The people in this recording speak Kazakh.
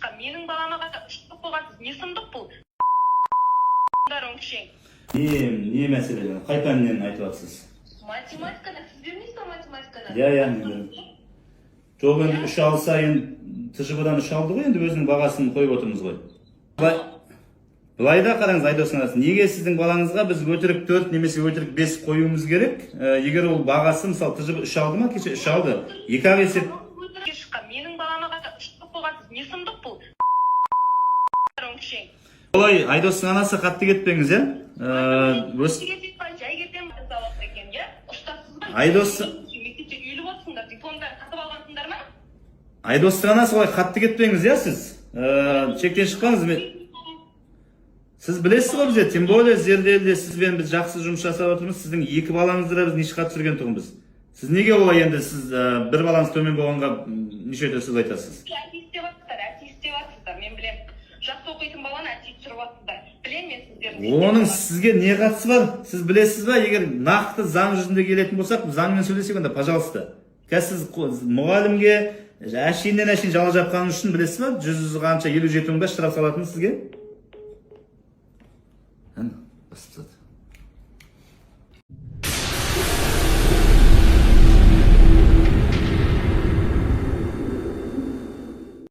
шыққан. Менің балама ұштық болғансыз. Не сұмдық бұл? Не мәселе? Қай пәннен айтып жатсыз? Математикадан. Сіз бермейсіз ба математикадан? Мен беремін. Жоқ, енді 3 алса, енді ТЖБ-дан 3 алды ғой, енді өзінің бағасын қойып отырмыз ғой. Былай да қараңыз, Айдос ағасы, неге сіздің балаңызға біз өтірік 4 немесе өтірік 5 қоюымыз керек? Егер ол бағасы, мысалы, ТЖБ 3 алды ма? Кеше 3 алды. 2-ақ есеп. Менің балама ұштық болғансыз. Не сұмдық бұл? Олай, Айдостың анасы қатты кетпеңіз, Жай кетем жасалып екен, иә? Ұштақсыз ба? Мектепте үйлі болсыңдар, дипломдар қатып алғансыңдар ма? Айдостың анасы олай қатты кетпеңіз, иә, сіз? Шектен шықпаңыз. Сіз білесіз ғой бізде, тем более зерделде сізбен біз жақсы жұмыс жасап отырмыз. Сіздің 2 балаңызды да біз неше қатты жүрген тұғынбыз. Сіз неге олай енді сіз бір балаңыз төмен болғанға неше өте сөз айтасыз? Артист деп жатсыздар, мен білем. Жақсы оқитын баланы артист түсіріп жатсыздар. Білем мен сіздерді. Оның сізге не қатысы бар? Сіз білесіз ба? Егер нақты заң жүзінде келетін болсақ, заңмен сөйлесек онда, пожалуйста. Сіз мұғалімге әшейіннен жала жапқаны үшін білесіз ба? 100 қанша 57 мыңда штраф салатын сізге?